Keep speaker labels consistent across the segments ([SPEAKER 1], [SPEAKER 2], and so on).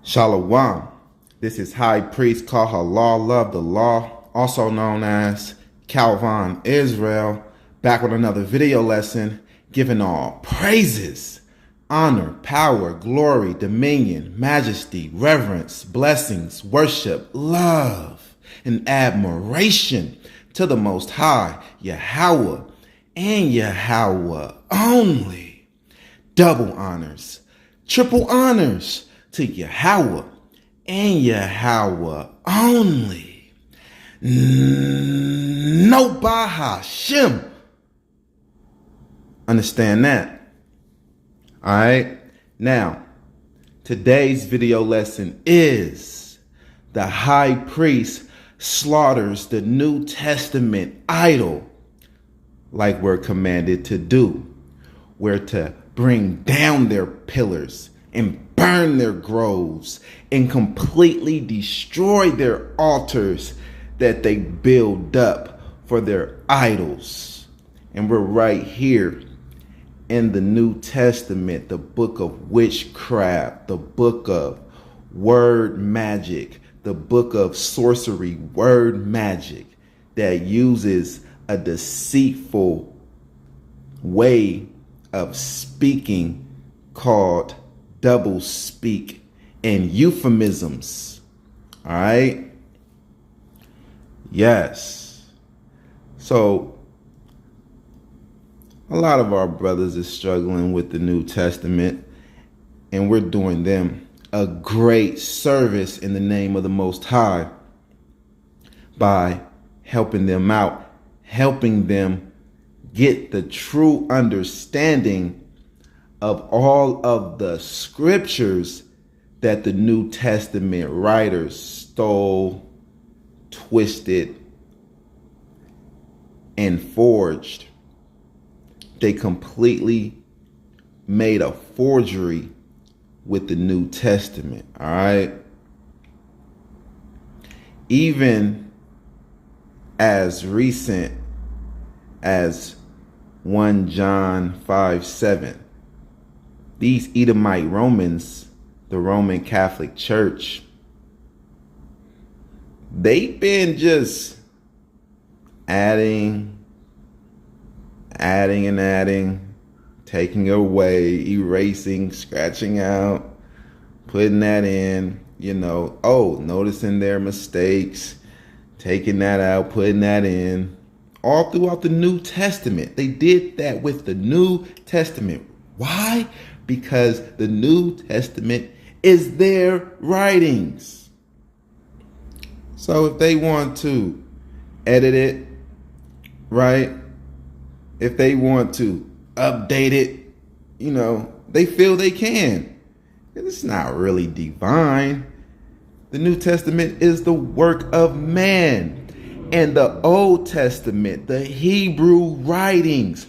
[SPEAKER 1] Shalom. This is High Priest Kalvon of the Law, also known as Kalvon Israel, back with another video lesson, giving all praises, honor, power, glory, dominion, majesty, reverence, blessings, worship, love, and admiration to the Most High, Yahweh, and Yahweh only. Double honors, triple honors to Yahweh and Yahweh only. No Bahashem. Understand that? All right. Now, today's video lesson is the high priest slaughters the New Testament idol like we're commanded to do. We're to bring down their pillars and burn their groves and completely destroy their altars that they build up for their idols. And we're right here in the New Testament, the book of witchcraft, the book of word magic, the book of sorcery, word magic that uses a deceitful way of speaking called double speak and euphemisms. All right. Yes. So a lot of our brothers is struggling with the New Testament, and we're doing them a great service in the name of the Most High by helping them out, helping them get the true understanding of all of the scriptures that the New Testament writers stole, twisted, and forged. They completely made a forgery with the New Testament, all right? Even as recent as 1 John 5:7. These Edomite Romans, the Roman Catholic Church, they've been just adding, taking away, erasing, scratching out, putting that in, noticing their mistakes, taking that out, putting that in, all throughout the New Testament. They did that with the New Testament. Why? Because the New Testament is their writings. So if they want to edit it, right? If they want to update it, they feel they can. It's not really divine. The New Testament is the work of man. And the Old Testament, the Hebrew writings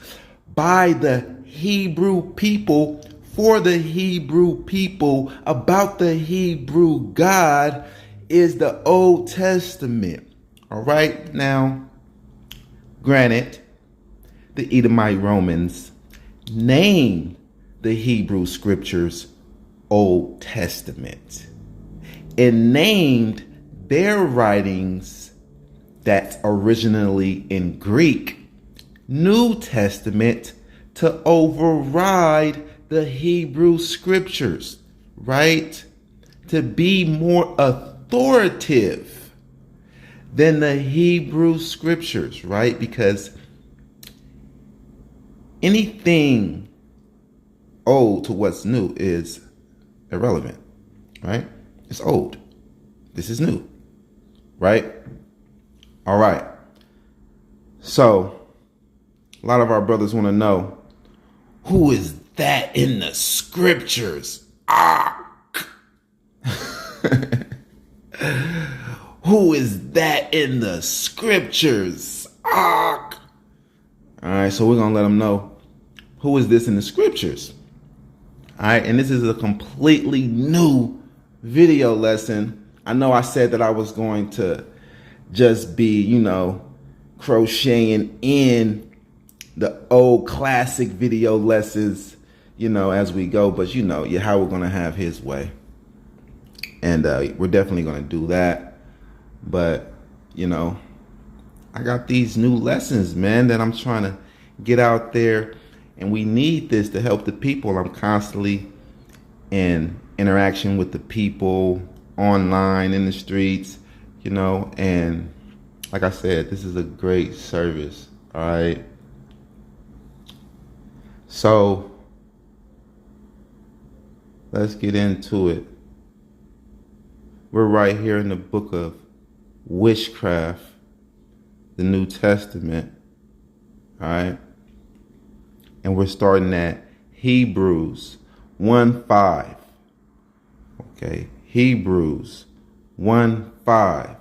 [SPEAKER 1] by the Hebrew people, for the Hebrew people, about the Hebrew God, is the Old Testament. All right. Now, granted, the Edomite Romans named the Hebrew scriptures Old Testament and named their writings that's originally in Greek New Testament to override the Hebrew scriptures, right? To be more authoritative than the Hebrew scriptures, right? Because anything old to what's new is irrelevant, right? It's old. This is new, right? All right. So a lot of our brothers want to know, who is that in the scriptures? Who is that in the scriptures? All right, so we're going to let them know, who is this in the scriptures? All right, and this is a completely new video lesson. I know I said that I was going to just be, crocheting in the old classic video lessons, as we go. But, how we're going to have his way. And we're definitely going to do that. But, you know, I got these new lessons, man, that I'm trying to get out there. And we need this to help the people. I'm constantly in interaction with the people online, in the streets, you know. And like I said, this is a great service. All right. So let's get into it. We're right here in the book of witchcraft, the New Testament. All right. And we're starting at Hebrews 1:5. Okay. Hebrews 1:5.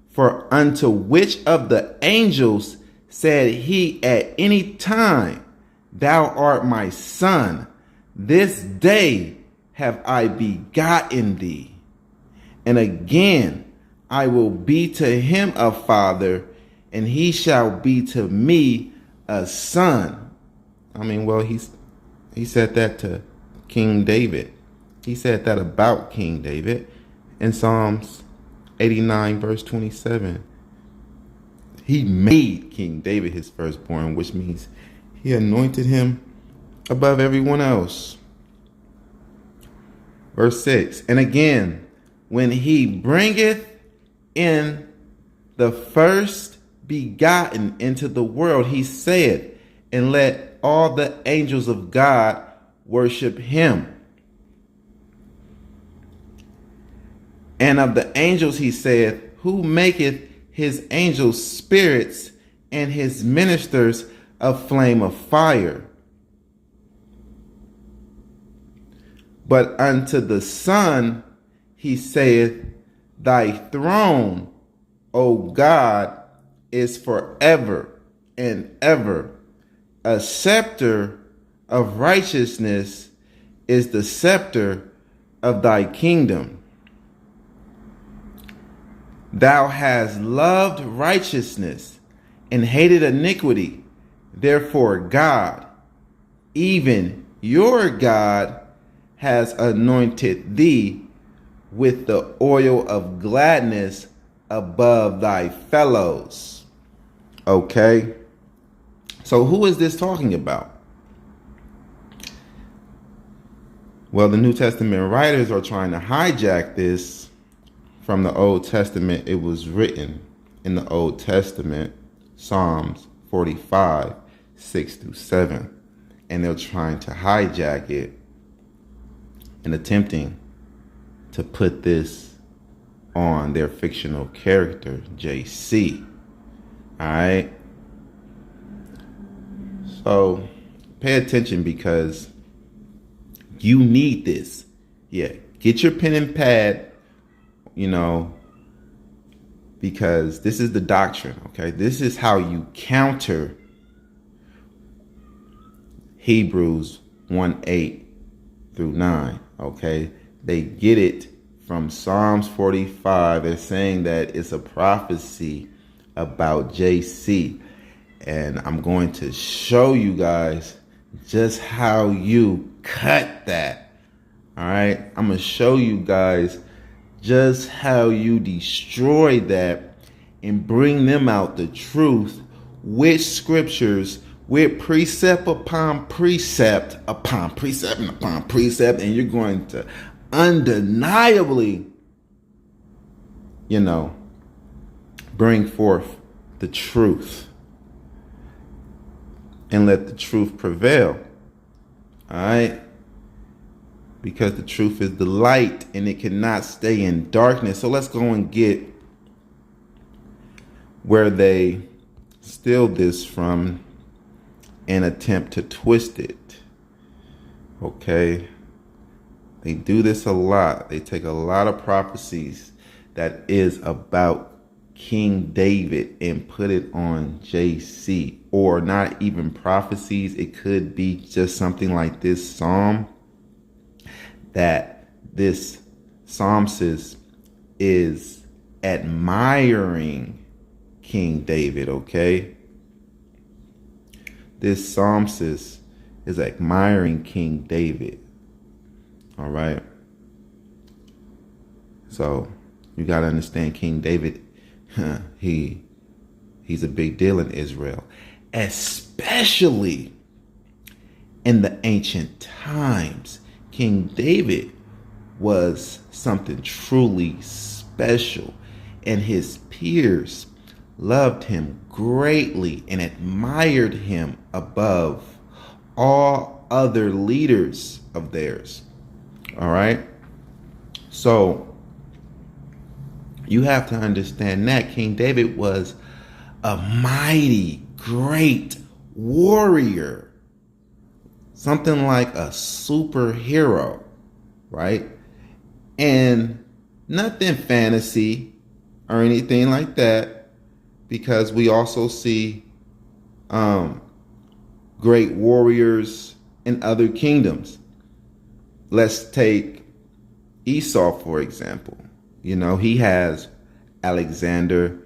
[SPEAKER 1] For unto which of the angels said he at any time, Thou art my son, this day have I begotten thee. And again, I will be to him a father, and he shall be to me a son. I mean, well, he said that to King David. He said that about King David in Psalms 89, verse 27. He made King David his firstborn, which means he anointed him above everyone else. Verse 6. And again, when he bringeth in the first begotten into the world, he said, and let all the angels of God worship him. And of the angels he said, who maketh his angels spirits and his ministers a flame of fire. But unto the Son he saith, Thy throne, O God, is forever and ever. A scepter of righteousness is the scepter of thy kingdom. Thou hast loved righteousness and hated iniquity. Therefore God, even your God, has anointed thee with the oil of gladness above thy fellows. Okay. So who is this talking about? Well, the New Testament writers are trying to hijack this from the Old Testament. It was written in the Old Testament, Psalms 45, 6-7. And they're trying to hijack it and attempting to put this on their fictional character, JC. All right. So pay attention, because you need this. Yeah. Get your pen and pad, you know, because this is the doctrine. Okay. This is how you counter Hebrews 1:8-9. Okay. They get it from Psalms 45. They're saying that it's a prophecy about JC. And I'm going to show you guys just how you cut that. All right. I'm going to show you guys just how you destroy that and bring them out the truth with scriptures, with precept upon precept upon precept and upon precept. And you're going to undeniably, you know, bring forth the truth and let the truth prevail. All right. Because the truth is the light and it cannot stay in darkness. So let's go and get where they steal this from and attempt to twist it. Okay. They do this a lot. They take a lot of prophecies that is about King David and put it on JC, or not even prophecies. It could be just something like this psalm, that this psalmist is admiring King David. Okay. This psalmist is admiring King David. All right. So you got to understand King David, he's a big deal in Israel, especially in the ancient times. King David was something truly special, and his peers loved him greatly and admired him above all other leaders of theirs. All right. So you have to understand that King David was a mighty, great warrior, something like a superhero, right? And nothing fantasy or anything like that, because we also see great warriors in other kingdoms. Let's take Esau, for example. You know, he has Alexander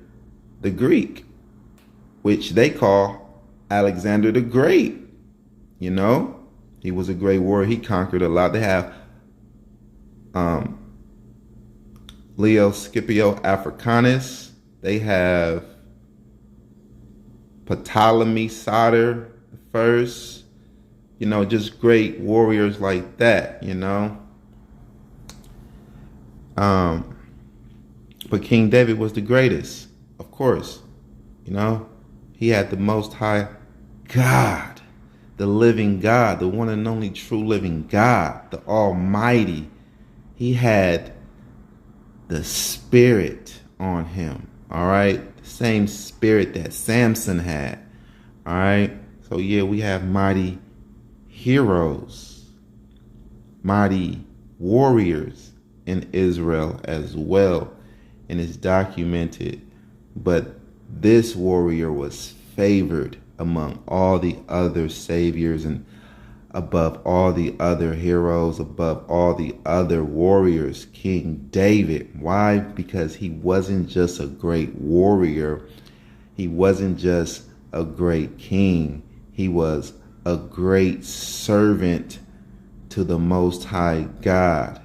[SPEAKER 1] the Greek, which they call Alexander the Great. You know, he was a great warrior. He conquered a lot. They have Leo Scipio Africanus. They have Ptolemy Soter the First. You know, just great warriors like that, you know. But King David was the greatest, of course. You know, he had the Most High God, the living God, the one and only true living God, the Almighty. He had the Spirit on him, all right? The same Spirit that Samson had, all right? So, yeah, we have mighty heroes, mighty warriors in Israel as well, and it's documented. But this warrior was favored among all the other saviors and above all the other heroes, above all the other warriors, King David. Why? Because he wasn't just a great warrior. He wasn't just a great king. He was a great servant to the Most High God.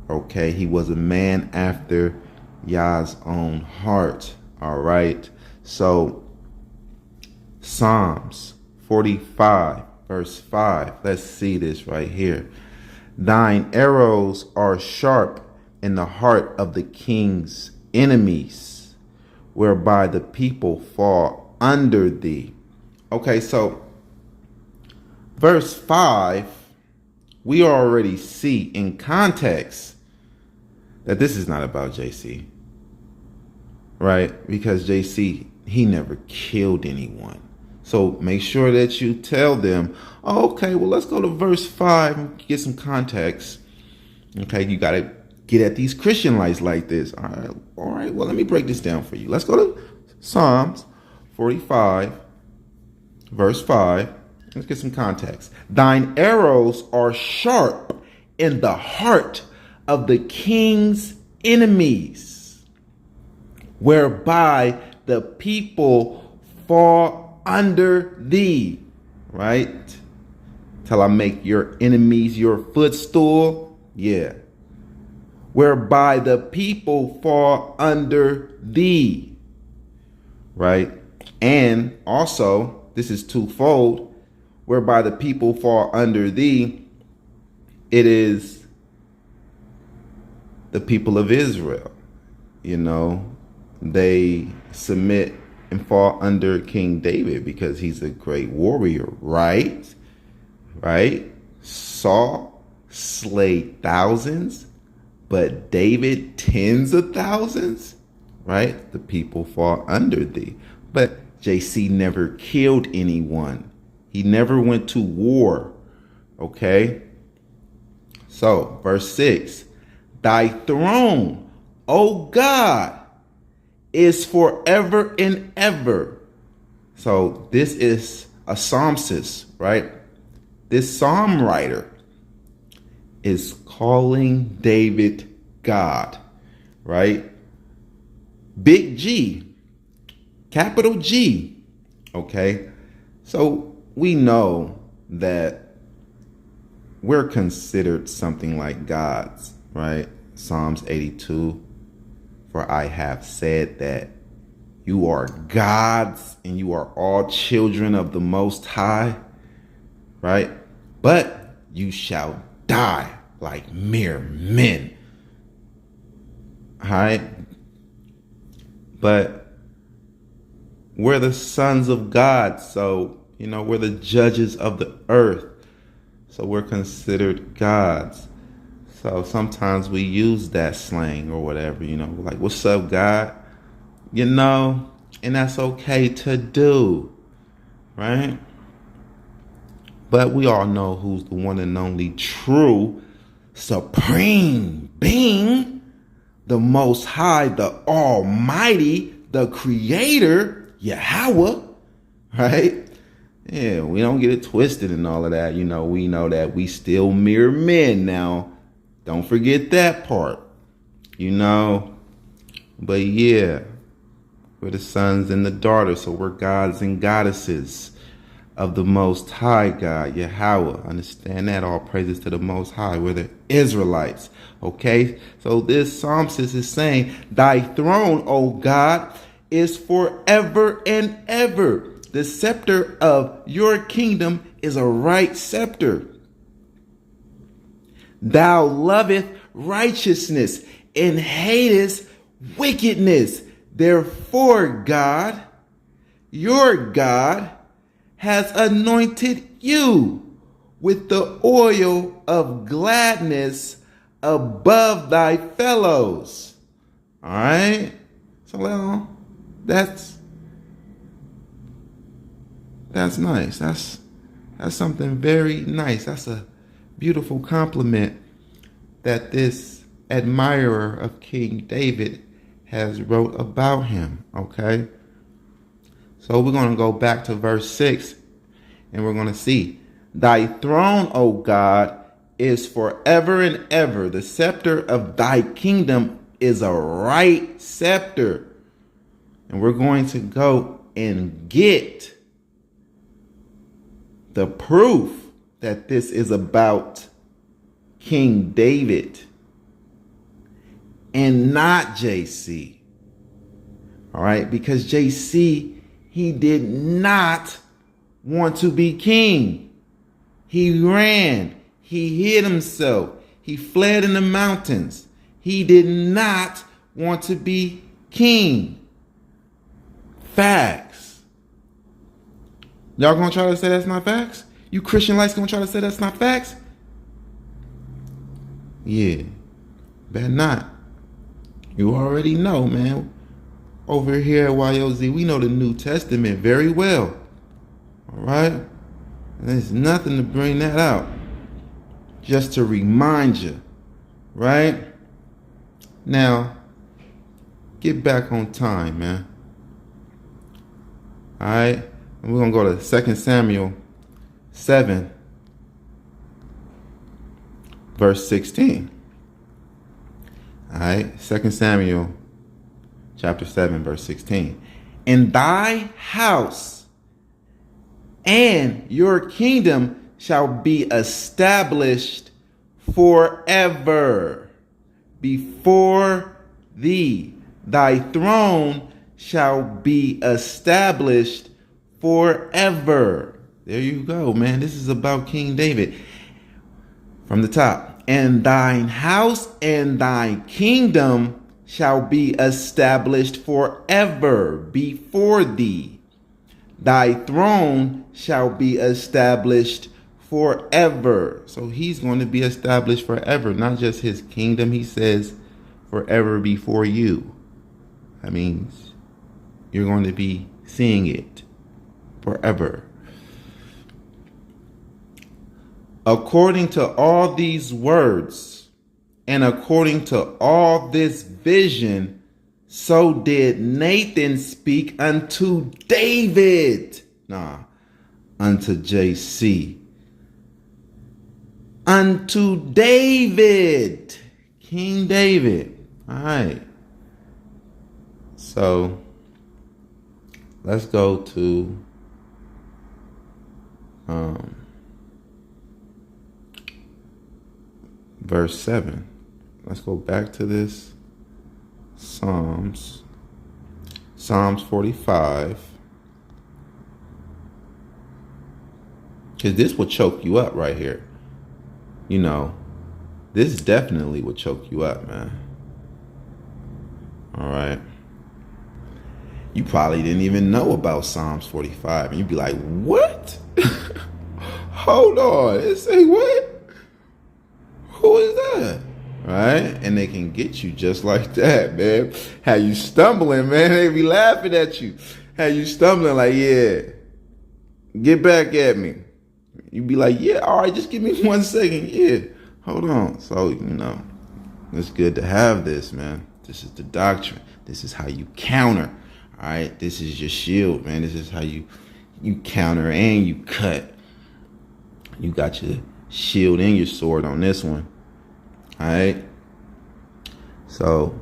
[SPEAKER 1] Okay, he was a man after Yah's own heart. All right. So Psalms 45, verse 5. Let's see this right here. Thine arrows are sharp in the heart of the king's enemies, whereby the people fall under thee. Okay, so verse 5, we already see in context that this is not about JC, right? Because JC, he never killed anyone. So make sure that you tell them, oh, okay, well, let's go to verse 5 and get some context. Okay, you got to get at these Christian lights like this. All right, well, let me break this down for you. Let's go to Psalms 45, verse 5. Let's get some context. Thine arrows are sharp in the heart of the king's enemies, whereby the people fall under thee. Right? Till I make your enemies your footstool. Yeah. Whereby the people fall under thee. Right? And also, this is twofold. Whereby the people fall under thee, it is the people of Israel. You know, they submit and fall under King David because he's a great warrior, right? Right? Saul slayed thousands, but David tens of thousands, right? The people fall under thee. But JC never killed anyone. He never went to war. Okay? So, verse 6. Thy throne, O God, is forever and ever. So, this is a psalmist, right? This psalm writer is calling David God, right? Big G, capital G. Okay? So, we know that we're considered something like gods, right? Psalms 82, for I have said that you are gods and you are all children of the Most High, right? But you shall die like mere men. All right? But we're the sons of God, so, we're the judges of the earth. So we're considered gods. So sometimes we use that slang or whatever, like, what's up, God? And that's okay to do, right? But we all know who's the one and only true supreme being, the Most High, the Almighty, the Creator, Yahweh, right? Yeah, we don't get it twisted and all of that. We know that we still mere men now. Don't forget that part, But yeah, we're the sons and the daughters, so we're gods and goddesses of the Most High God, Yahweh. Understand that? All praises to the Most High. We're the Israelites. Okay? So this psalmist is saying, thy throne, O God, is forever and ever. The scepter of your kingdom is a right scepter. Thou loveth righteousness and hatest wickedness. Therefore, God, your God, has anointed you with the oil of gladness above thy fellows. All right? So, well, that's nice. That's something very nice. That's a beautiful compliment that this admirer of King David has wrote about him, okay? So we're going to go back to verse 6 and we're going to see, thy throne, O God, is forever and ever. The scepter of thy kingdom is a right scepter. And we're going to go and get the proof that this is about King David and not JC. All right, because JC, he did not want to be king. He ran. He hid himself. He fled in the mountains. He did not want to be king. Facts. Y'all gonna try to say that's not facts? You Christian lights gonna try to say that's not facts? Yeah, better not. You already know, man. Over here at YOZ, we know the New Testament very well. All right? And there's nothing to bring that out. Just to remind you, right? Now, get back on time, man. All right? And we're going to go to 2 Samuel 7, verse 16. All right? 2 Samuel chapter 7, verse 16. In thy house and your kingdom shall be established forever before thee. Thy throne shall be established forever. There you go, man. This is about King David. From the top. And thine house and thy kingdom shall be established forever before thee. Thy throne shall be established forever. So he's going to be established forever, not just his kingdom. He says forever before you. That means you're going to be seeing it forever. According to all these words and according to all this vision, so did Nathan speak unto David. Unto JC. Unto David. King David. All right. So let's go to verse 7. let's go back to this. Psalms 45. Because this will choke you up right here. You know, this definitely will choke you up, man. All right. You probably didn't even know about Psalms 45. And you'd be like, what? Hold on. It say what? Who is that? Right? And they can get you just like that, man. How you stumbling, man. They be laughing at you. How you stumbling like, yeah, get back at me. You be like, yeah, all right, just give me 1 second. Yeah, hold on. So, you know, it's good to have this, man. This is the doctrine. This is how you counter. All right, this is your shield, man. This is how you counter and you cut. You got your shield and your sword on this one. All right. So,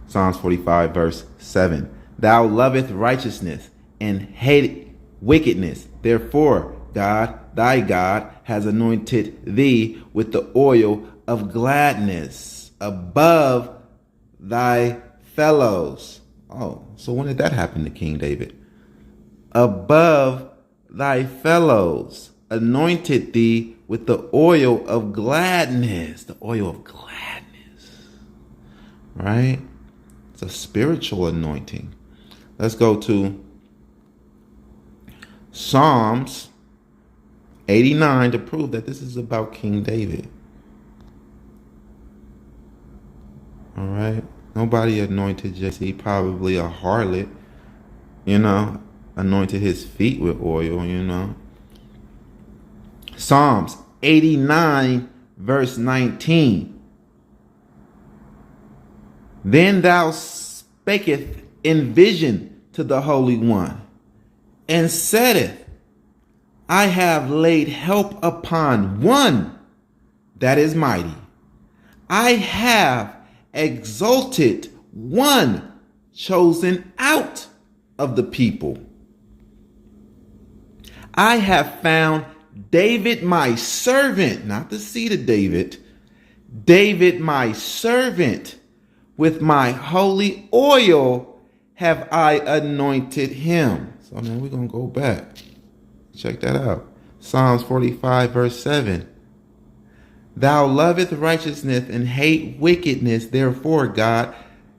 [SPEAKER 1] Psalms 45, verse 7. Thou loveth righteousness and hate wickedness. Therefore, God, thy God, has anointed thee with the oil of gladness above thy fellows. Oh, so when did that happen to King David? Above thy fellows, anointed thee with the oil of gladness. The oil of gladness. Right? It's a spiritual anointing. Let's go to Psalms 89 to prove that this is about King David. All right. Nobody anointed Jesse, probably a harlot, you know, anointed his feet with oil, you know. Psalms 89, verse 19. Then thou spakest in vision to the Holy One, and saidest, I have laid help upon one that is mighty. I have exalted one chosen out of the people. I have found David my servant, not the seed of David, David my servant, with my holy oil have I anointed him. So now we're going to go back. Check that out. Psalms 45, verse 7. Thou loveth righteousness and hate wickedness. Therefore, God,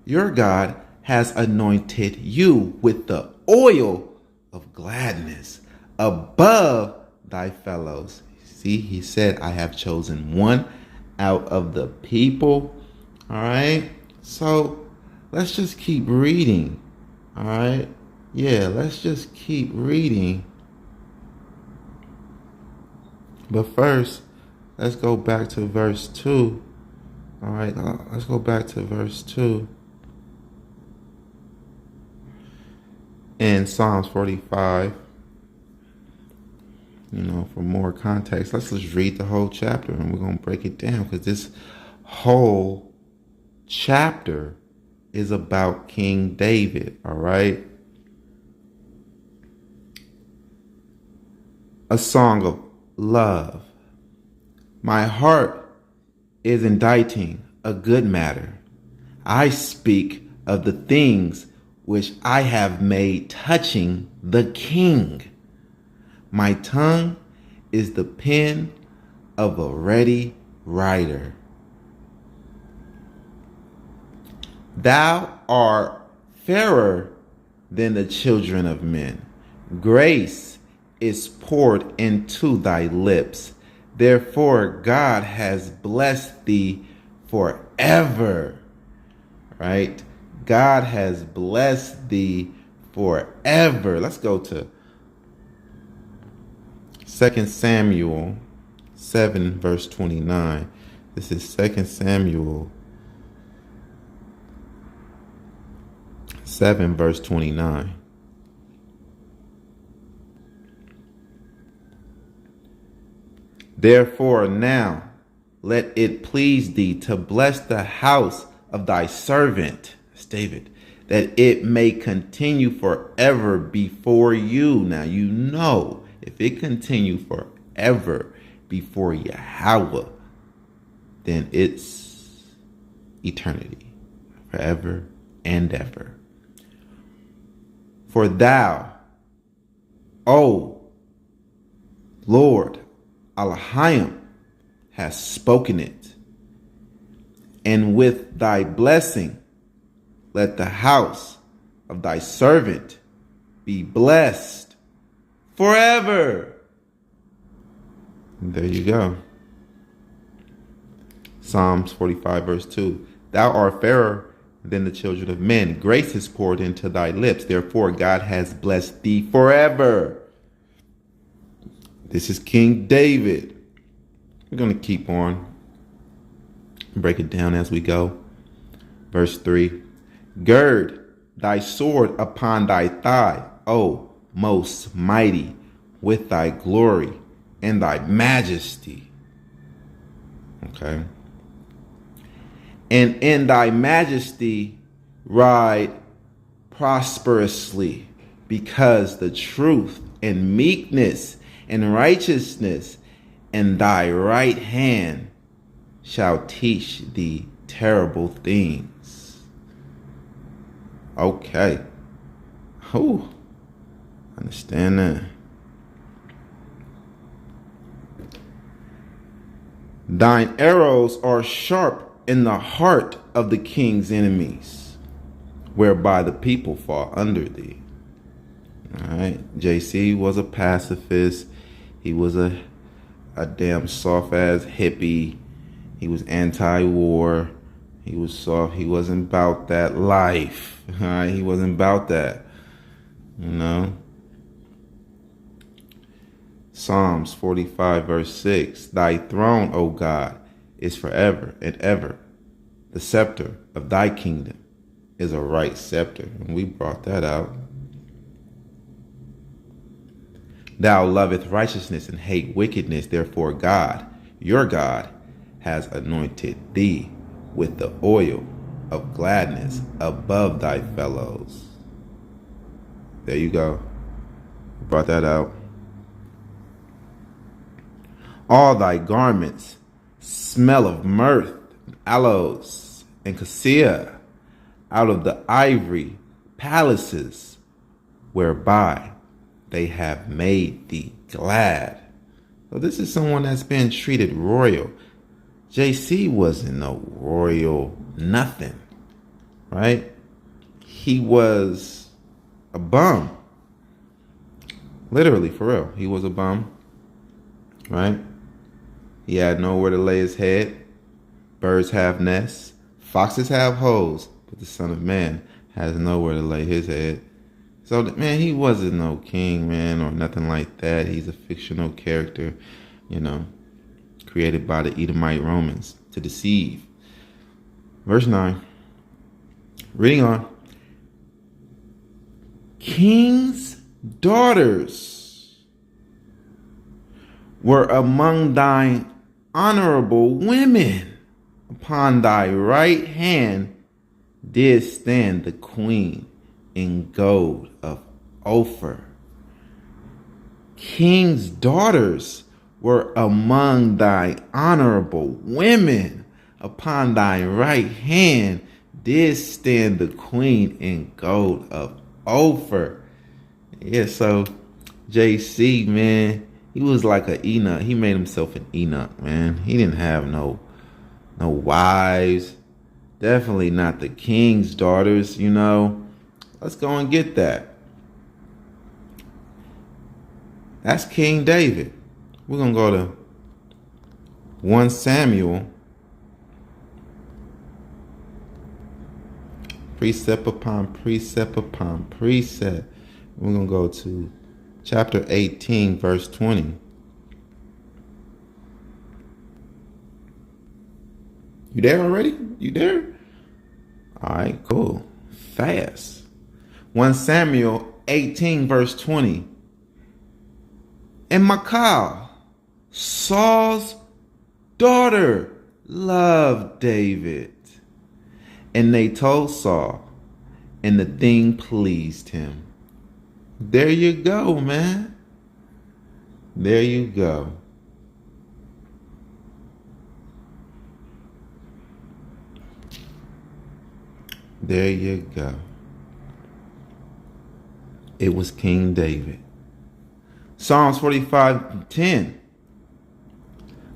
[SPEAKER 1] your God, has anointed you with the oil of gladness above thy fellows. See, he said, I have chosen one out of the people. All right. So let's just keep reading. All right. Yeah, let's just keep reading. But first, let's go back to verse 2. All right, let's go back to verse 2 in Psalms 45. You know, for more context, let's just read the whole chapter and we're going to break it down, because this whole chapter is about King David. All right. A song of love. My heart is inditing a good matter. I speak of the things which I have made touching the king. My tongue is the pen of a ready writer. Thou art fairer than the children of men. Grace is poured into thy lips. Therefore, God has blessed thee forever. Right? God has blessed thee forever. Let's go to 2 Samuel 7, verse 29. This is 2 Samuel 7, verse 29. Therefore now let it please thee to bless the house of thy servant, that's David, that it may continue forever before you. Now you know, if it continue forever before Yahweh, then it's eternity, forever and ever. For thou, O Lord Elohim, hast spoken it, and with thy blessing let the house of thy servant be blessed forever. And there you go. Psalms 45 verse 2. Thou art fairer than the children of men. Grace is poured into thy lips. Therefore God has blessed thee forever. This is King David. We're going to keep on. Break it down as we go. Verse 3. Gird thy sword upon thy thigh, O most mighty, with thy glory and thy majesty. Okay. And in thy majesty ride prosperously, because the truth and meekness and righteousness and thy right hand shall teach thee terrible things. Okay. Oh, understand that. Thine arrows are sharp in the heart of the king's enemies, whereby the people fall under thee. All right. JC was a pacifist. He was a damn soft-ass hippie. He was anti-war. He was soft. He wasn't about that life. All right. He wasn't about that. You know. Psalms 45 verse 6. Thy throne, O God, is forever and ever. The scepter of thy kingdom is a right scepter. And we brought that out. Thou loveth righteousness and hate wickedness. Therefore God, your God, has anointed thee with the oil of gladness above thy fellows. There you go. Brought that out. All thy garments smell of myrrh, aloes, and cassia, out of the ivory palaces whereby they have made thee glad. So this is someone that's been treated royal. JC wasn't no royal nothing, right? He was a bum. Literally, for real. He was a bum, right? He had nowhere to lay his head. Birds have nests. Foxes have holes. But the Son of Man has nowhere to lay his head. So, man, he wasn't no king, man, or nothing like that. He's a fictional character, you know, created by the Edomite Romans to deceive. Verse 9. Reading on. King's daughters were among thine honorable women. Upon thy right hand did stand the queen in gold of Ophir. King's daughters were among thy honorable women. Upon thy right hand did stand the queen in gold of Ophir. Yeah, so JC, man, he was like an Enoch. He made himself an Enoch, man. He didn't have no wives. Definitely not the king's daughters, you know. Let's go and get that. That's King David. We're going to go to 1 Samuel. Precept upon precept upon precept. We're going to go to chapter 18, verse 20. You there already? You there? All right, cool. Fast. 1 Samuel 18, verse 20. And Michal, Saul's daughter, loved David. And they told Saul, and the thing pleased him. There you go, man. There you go. There you go. It was King David. Psalms 45:10.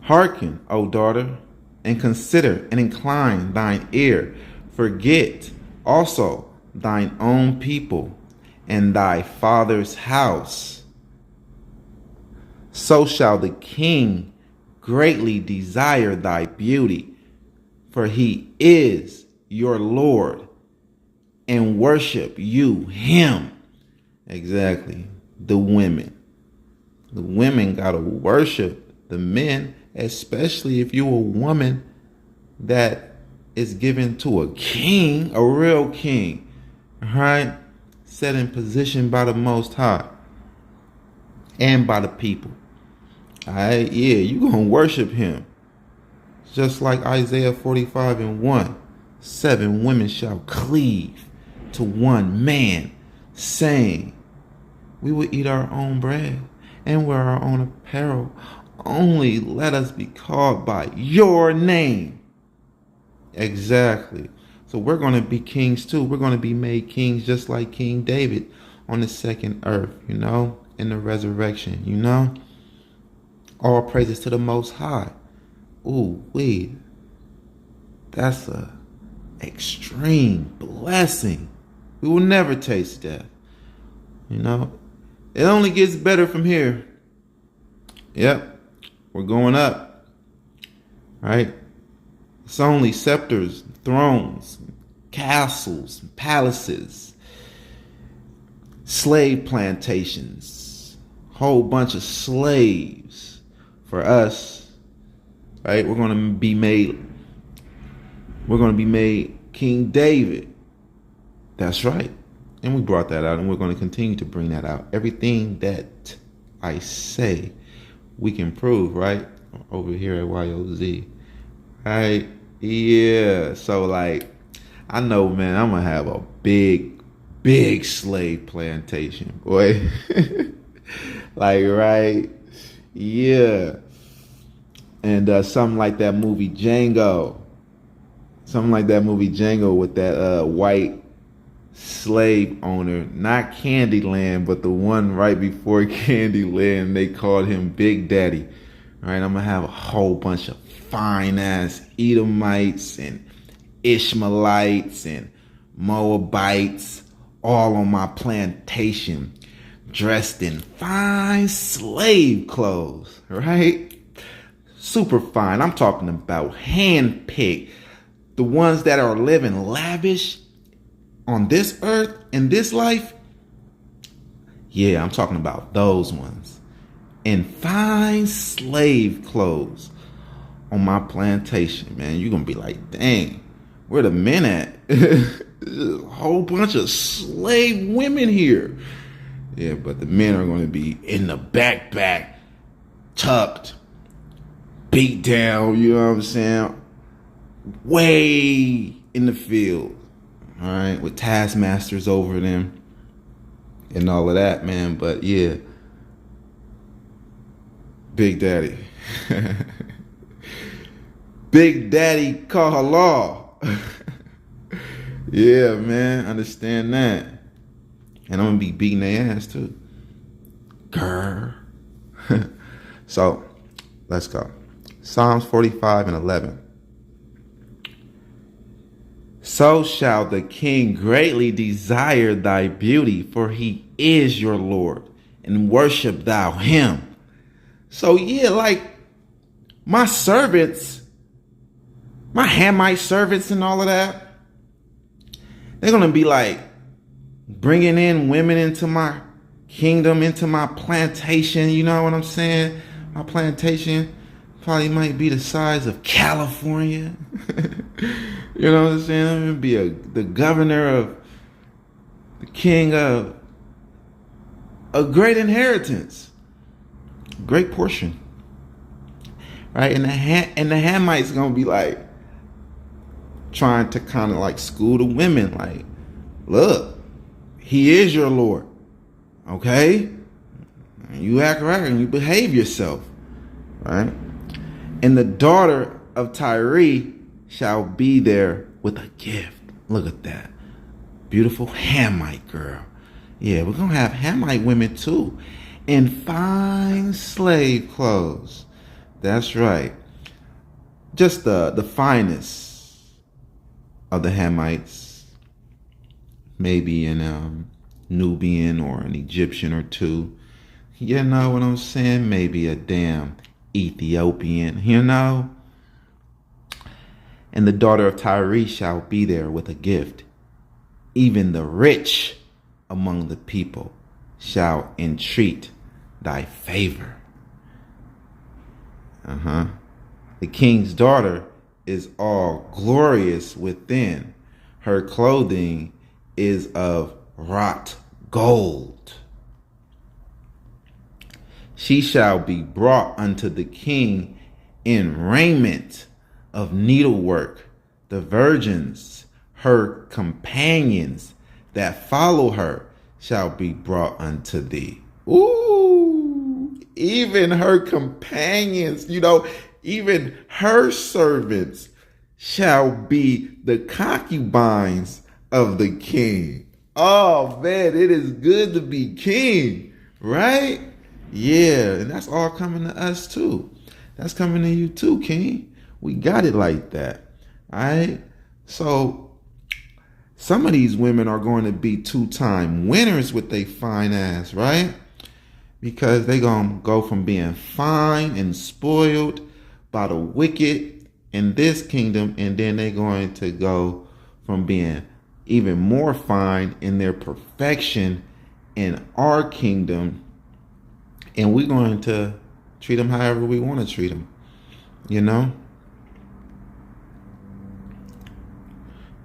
[SPEAKER 1] Hearken, O daughter, and consider and incline thine ear. Forget also thine own people and thy father's house. So shall the king greatly desire thy beauty, for he is your Lord, and worship you him. Exactly. The women. The women got to worship the men, especially if you're a woman that is given to a king, a real king, right? Set in position by the Most High and by the people. All right, yeah, you're going to worship him. Just like Isaiah 45:1. 7 women shall cleave to one man, saying, we will eat our own bread and wear our own apparel. Only let us be called by your name. Exactly. So we're going to be kings too. We're going to be made kings just like King David on the second earth, in the resurrection, All praises to the Most High. Ooh, that's a extreme blessing. We will never taste death. It only gets better from here. Yep, we're going up. Right? It's only scepters, thrones, castles, palaces, slave plantations, whole bunch of slaves for us. Right? We're going to be made King David. That's right. And we brought that out, and we're going to continue to bring that out. Everything that I say, we can prove, right? Over here at YOZ. Right? Yeah. So, I know, man, I'm going to have a big, big slave plantation, boy. Right? Yeah. And something like that movie Django. Something like that movie Django with that white slave owner, not Candyland, but the one right before Candyland. They called him Big Daddy. All right, I'm gonna have a whole bunch of fine ass Edomites and Ishmaelites and Moabites all on my plantation, dressed in fine slave clothes, right? Super fine. I'm talking about hand-picked. The ones that are living lavish on this earth, in this life, yeah, I'm talking about those ones. In fine slave clothes on my plantation, man. You're going to be like, dang, where the men at? There's a whole bunch of slave women here. Yeah, but the men are going to be in the backpack, tucked, beat down, you know what I'm saying? Way in the field. All right, with taskmasters over them and all of that, man. But yeah, Big Daddy. Big Daddy Kalvon. Yeah, man, understand that. And I'm going to be beating their ass too. Grr. So, let's go. Psalms 45:11. So shall the king greatly desire thy beauty, for he is your Lord, and worship thou him. So yeah, my servants, my Hamite servants and all of that, they're going to be bringing in women into my kingdom, into my plantation. You know what I'm saying? My plantation probably might be the size of California. You know what I'm saying? I'm going to be the governor of, the king of a great inheritance, great portion, right? And the Hamites going to be trying to kind of school the women, look, he is your Lord, okay? You act right and you behave yourself, right? And the daughter of Tyre shall be there with a gift. Look at that. beautiful Hamite girl. Yeah, we're going to have Hamite women too. In fine slave clothes. That's right. Just the finest of the Hamites. Maybe an Nubian or an Egyptian or two. You know what I'm saying? Maybe a damn Ethiopian, you know? And the daughter of Tyre shall be there with a gift. Even the rich among the people shall entreat thy favor. The king's daughter is all glorious within. Her clothing is of wrought gold. She shall be brought unto the king in raiment of needlework. The virgins, her companions that follow her, shall be brought unto thee. Ooh, even her companions, even her servants shall be the concubines of the king. Oh man, it is good to be king, right? Yeah, and that's all coming to us too. That's coming to you too, king. We got it like that. All right. So some of these women are going to be 2-time winners with their fine ass, right? Because they going to go from being fine and spoiled by the wicked in this kingdom, and then they're going to go from being even more fine in their perfection in our kingdom, and we're going to treat them however we want to treat them,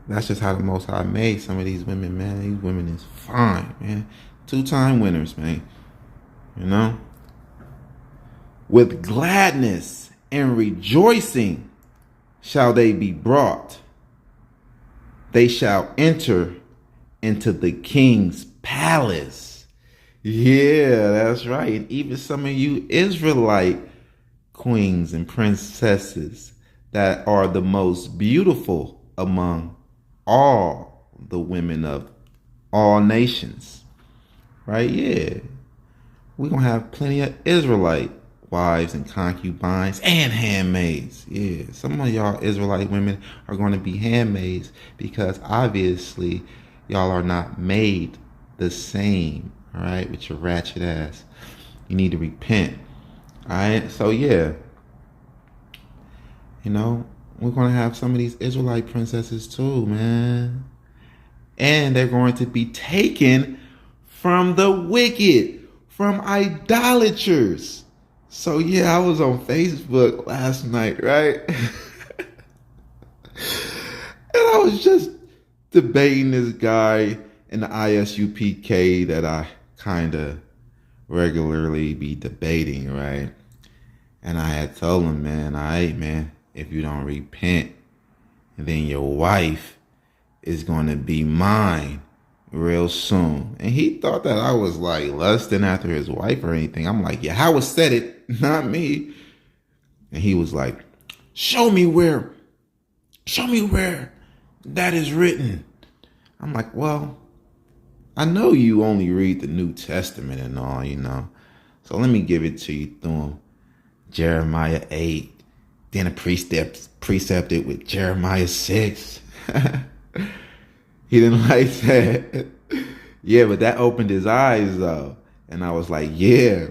[SPEAKER 1] That's just how the Most High made some of these women, man. These women is fine, man. 2-time winners, man. With gladness and rejoicing shall they be brought. They shall enter into the king's palace. Yeah, that's right. And even some of you Israelite queens and princesses that are the most beautiful among all the women of all nations, right? Yeah, we're gonna have plenty of Israelite wives and concubines and handmaids. Yeah, some of y'all Israelite women are going to be handmaids because obviously y'all are not made the same, all right, with your ratchet ass. You need to repent, all right? So yeah, we're going to have some of these Israelite princesses too, man. And they're going to be taken from the wicked, from idolaters. So yeah, I was on Facebook last night, right? And I was just debating this guy in the ISUPK that I kind of regularly be debating, right? And I had told him, man, if you don't repent, then your wife is going to be mine real soon. And he thought that I was like lusting after his wife or anything. I'm like, yeah, Howard said it, not me. And he was like, show me where that is written. I'm like, well, I know you only read the New Testament and all, So let me give it to you through Jeremiah 8. Then a precepted with Jeremiah 6. He didn't like that. Yeah, but that opened his eyes though. And I was like, yeah,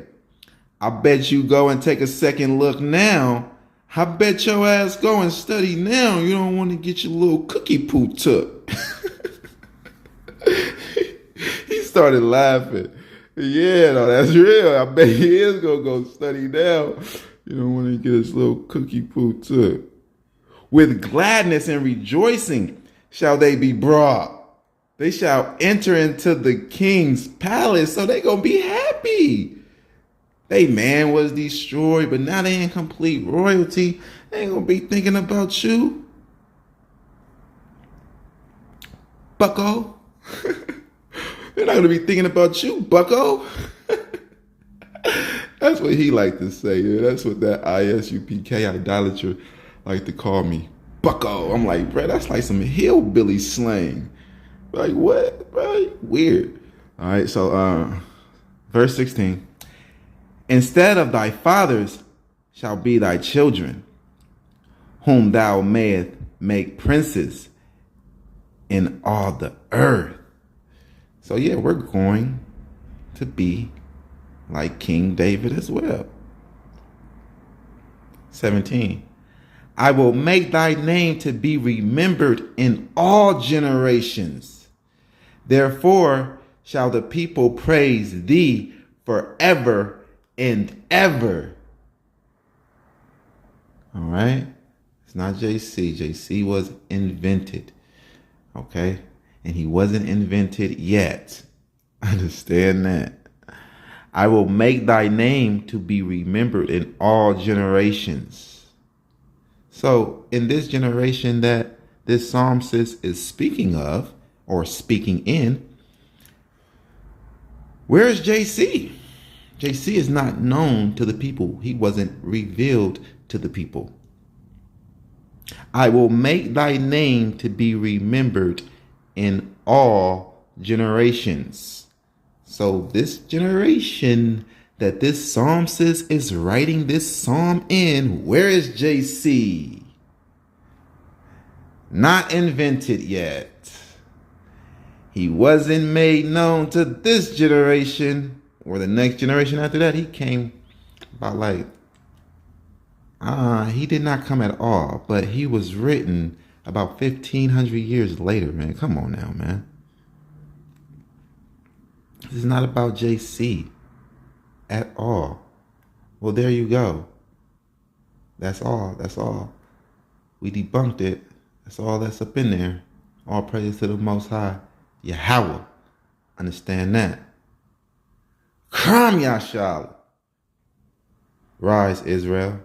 [SPEAKER 1] I bet you go and take a second look now. I bet your ass go and study now. You don't want to get your little cookie poo took. He started laughing. Yeah, no, that's real. I bet he is going to go study now. You don't want to get his little cookie poo took. With gladness and rejoicing shall they be brought. They shall enter into the king's palace. So they going to be happy. They man was destroyed, but now they in complete royalty. They ain't going to be thinking about you. Bucko. They're not going to be thinking about you, Bucko. That's what he like to say. Yeah? That's what that ISUPK idolater like to call me. Bucko. I'm like, bro, that's like some hillbilly slang. Like what? Right? Weird. All right, so verse 16. Instead of thy fathers shall be thy children, whom thou mayest make princes in all the earth. So yeah, we're going to be like King David as well. 17. I will make thy name to be remembered in all generations. Therefore shall the people praise thee forever and ever. All right. It's not JC. JC was invented. Okay. And he wasn't invented yet. Understand that. I will make thy name to be remembered in all generations. So in this generation that this psalmist is speaking of, or speaking in, where is JC? JC is not known to the people. He wasn't revealed to the people. I will make thy name to be remembered in all generations. So this generation that this psalmist is writing this psalm in, where is JC? Not invented yet. He wasn't made known to this generation or the next generation after that. He came about he did not come at all, but he was written about 1,500 years later, man. Come on now, man. This is not about JC at all. Well, there you go. That's all. That's all. We debunked it. That's all that's up in there. All praise to the Most High. Yahweh. Understand that. Kram Yashal. Rise, Israel.